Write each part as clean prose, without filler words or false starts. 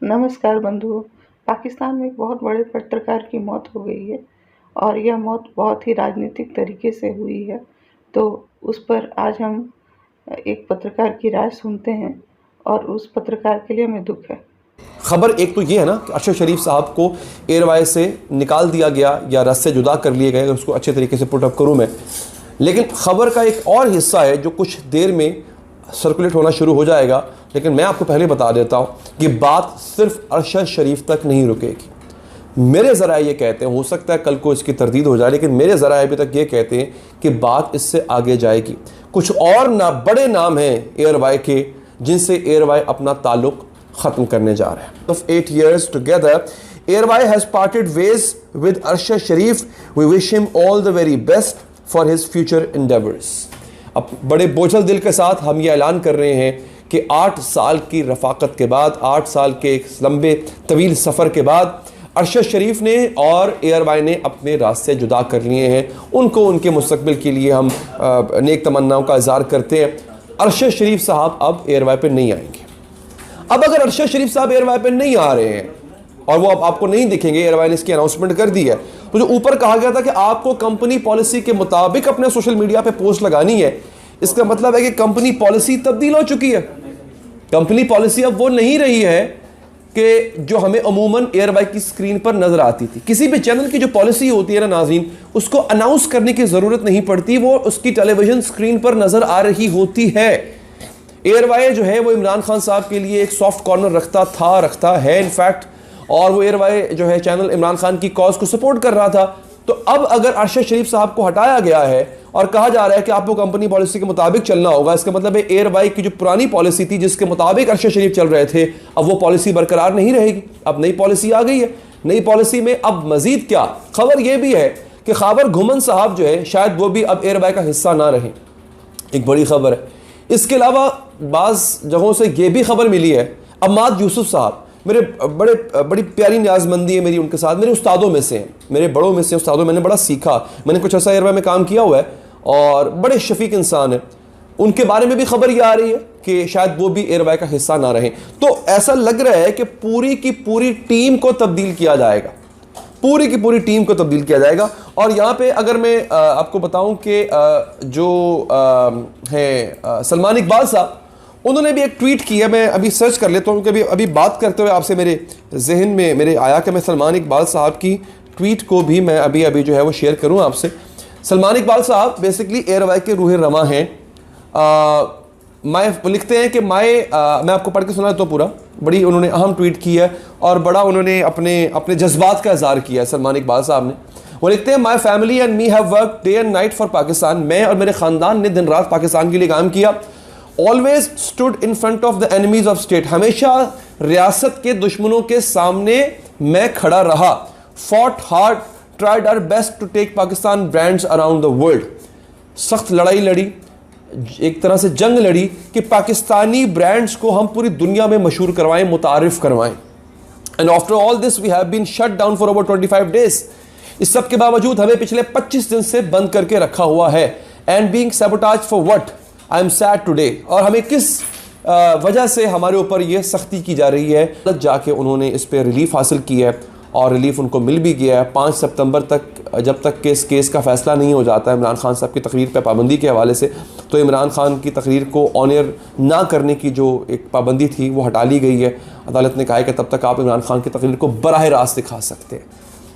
नमस्कार बंधुओं। पाकिस्तान में एक बहुत बड़े पत्रकार की मौत हो गई है और यह मौत बहुत ही राजनीतिक तरीके से हुई है। तो उस पर आज हम एक पत्रकार की राय सुनते हैं और उस पत्रकार के लिए हमें दुख है। खबर एक तो ये है ना कि अरशद शरीफ साहब को एयरवाई से निकाल दिया गया या रस से जुदा कर लिए गए, उसको अच्छे तरीके से पुट अप करूँ मैं। लेकिन खबर का एक और हिस्सा है जो कुछ देर में सर्कुलेट होना शुरू हो जाएगा, लेकिन मैं आपको पहले बता देता हूँ कि बात सिर्फ अरशद शरीफ तक नहीं रुकेगी। मेरे ज़राए ये कहते हैं, हो सकता है कल को इसकी तरदीद हो जाए, लेकिन मेरे ज़राए अभी तक ये कहते हैं कि बात इससे आगे जाएगी। कुछ और बड़े नाम हैं एयरवाई के जिनसे एयरवाई अपना ताल्लुक ख़त्म करने जा रहे हैं। Of 8 years together, Airway has parted ways with Arshad Sharif. We wish him all the very best for his future endeavors. अब बड़े बोझल दिल के साथ हम ये ऐलान कर रहे हैं कि 8 साल की रफ़ाकत के बाद, 8 साल के एक लंबे तवील सफ़र के बाद अरशद शरीफ ने और एयरवाई ने अपने रास्ते जुदा कर लिए हैं। उनको उनके मुस्तकबिल के लिए हम नेक तमन्नाओं का इज़हार करते हैं। अरशद शरीफ साहब अब एयरवाई पर नहीं आएंगे। अब अगर अरशद शरीफ साहब एयरवाई पे नहीं आ रहे हैं और वो अब आपको नहीं दिखेंगे, एयरवाई ने इसकी अनाउंसमेंट कर दी है, तो जो ऊपर कहा गया था कि आपको कंपनी पॉलिसी के मुताबिक अपने सोशल मीडिया पे पोस्ट लगानी है, इसका मतलब है कि कंपनी पॉलिसी तब्दील हो चुकी है। कंपनी पॉलिसी अब वो नहीं रही है कि जो हमें अमूमन एयरवाई की स्क्रीन पर नजर आती थी। किसी भी चैनल की जो पॉलिसी होती है ना नाज़रीन, उसको अनाउंस करने की जरूरत नहीं पड़ती, वो उसकी टेलीविजन स्क्रीन पर नजर आ रही होती है। एयरवाई जो है वो इमरान खान साहब के लिए एक सॉफ्ट कॉर्नर रखता है इनफैक्ट, और वो एयरवाई जो है चैनल इमरान खान की कॉज को सपोर्ट कर रहा था। तो अब अगर अरशद शरीफ साहब को हटाया गया है और कहा जा रहा है कि आपको कंपनी पॉलिसी के मुताबिक चलना होगा, इसका मतलब है एयरवाई की जो पुरानी पॉलिसी थी जिसके मुताबिक अरशद शरीफ चल रहे थे, अब वो पॉलिसी बरकरार नहीं रहेगी। अब नई पॉलिसी आ गई है। नई पॉलिसी में अब मजीद क्या, खबर यह भी है कि खैबर घुमन साहब जो है शायद वो भी अब एयरवाई का हिस्सा ना रहे। एक बड़ी खबर है। इसके अलावा बाज़ जगहों से यह भी खबर मिली है, अम्माद यूसुफ साहब, मेरे बड़ी प्यारी न्याज़मंदी है मेरी उनके साथ, मेरे उस्तादों में से हैं, मेरे बड़ों में से उस्तादों, मैंने बड़ा सीखा, मैंने कुछ ऐसा एयरवाई में काम किया हुआ है और बड़े शफीक इंसान है। उनके बारे में भी खबर यह आ रही है कि शायद वो भी एयरवाई का हिस्सा ना रहें। तो ऐसा लग रहा है कि पूरी की पूरी टीम को तब्दील किया जाएगा, पूरी की पूरी टीम को तब्दील किया जाएगा। और यहाँ पे अगर मैं आपको बताऊं कि जो हैं सलमान इकबाल साहब, उन्होंने भी एक ट्वीट किया। मैं अभी सर्च कर लेता हूँ क्योंकि अभी बात करते हुए आपसे मेरे जहन में मेरे आया कि मैं सलमान इकबाल साहब की ट्वीट को भी मैं अभी जो है वो शेयर करूँ आपसे। सलमान इकबाल साहब बेसिकली एयरवाई के रूह रमा हैं। मैं लिखते हैं कि मैं आपको पढ़ के सुना तो पूरा, बड़ी उन्होंने अहम ट्वीट की है और बड़ा उन्होंने अपने जज्बात का इजहार किया है सलमान इकबाल साहब ने। वो लिखते हैं, my family and me have work day and night for Pakistan. मैं और मेरे खानदान ने दिन रात पाकिस्तान के लिए काम किया। Always stood in front of the enemies of state. हमेशा रियासत के दुश्मनों के सामने मैं खड़ा रहा। Fought hard, tried our best to take Pakistan brands around the world. सख्त लड़ाई लड़ी, एक तरह से जंग लड़ी कि पाकिस्तानी ब्रांड्स को हम पूरी दुनिया में मशहूर करवाएं, मुतारिफ करवाएं। And after all this we have been shut down for over 25 days. इस सब के बावजूद हमें पिछले 25 दिन से बंद करके रखा हुआ है। And being sabotage for what, I am sad today. और हमें किस वजह से हमारे ऊपर यह सख्ती की जा रही है। जाके उन्होंने इस पर रिलीफ हासिल की है और रिलीफ उनको मिल भी गया है। 5 सितंबर तक, जब तक कि इस केस का फैसला नहीं हो जाता है इमरान खान साहब की तकरीर पर पाबंदी के हवाले से, तो इमरान खान की तकरीर को ऑन एयर ना करने की जो एक पाबंदी थी वो हटा ली गई है। अदालत ने कहा है कि तब तक आप इमरान खान की तकरीर को बराह रास्त दिखा सकते हैं।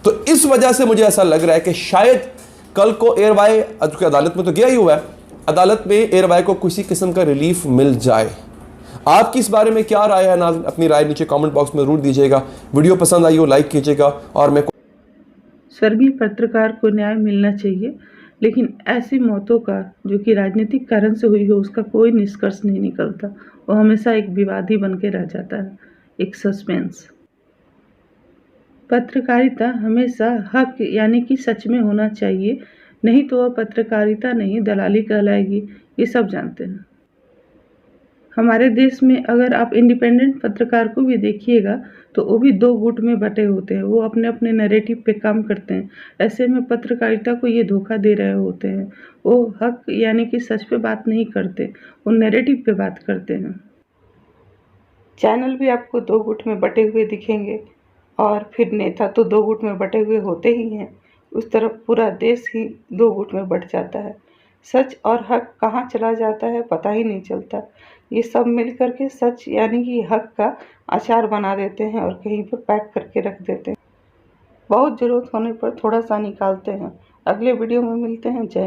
तो इस वजह से मुझे ऐसा लग रहा है कि शायद कल को एयरवाई, चूँकि अदालत में तो गया ही हुआ है, अदालत में एयरवाई को किसी किस्म का रिलीफ मिल जाए। आपकी इस बारे में क्या राय है नाज़रीन, अपनी राय नीचे कमेंट बॉक्स में जरूर दीजिएगा। वीडियो पसंद आई हो लाइक कीजिएगा। और मैं स्वर्गीय पत्रकार को न्याय मिलना चाहिए, लेकिन ऐसी मौतों का जो कि राजनीतिक कारण से हुई हो उसका कोई निष्कर्ष नहीं निकलता। वो हमेशा एक विवाद ही बन के रह जाता है, एक सस्पेंस। पत्रकारिता हमेशा हक यानी कि सच में होना चाहिए, नहीं तो वह पत्रकारिता नहीं दलाली कहलाएगी। ये सब जानते हैं। हमारे देश में अगर आप इंडिपेंडेंट पत्रकार को भी देखिएगा तो वो भी 2 गुट में बटे होते हैं। वो अपने अपने नैरेटिव पे काम करते हैं। ऐसे में पत्रकारिता को ये धोखा दे रहे होते हैं। वो हक यानी कि सच पे बात नहीं करते, वो नैरेटिव पे बात करते हैं। चैनल भी आपको दो गुट में बटे हुए दिखेंगे और फिर नेता तो दो गुट में बटे हुए होते ही हैं। उस तरफ पूरा देश ही दो गुट में बट जाता है। सच और हक कहाँ चला जाता है पता ही नहीं चलता। ये सब मिल करके सच यानी कि हक का अचार बना देते हैं और कहीं पर पैक करके रख देते हैं। बहुत ज़रूरत होने पर थोड़ा सा निकालते हैं। अगले वीडियो में मिलते हैं। जय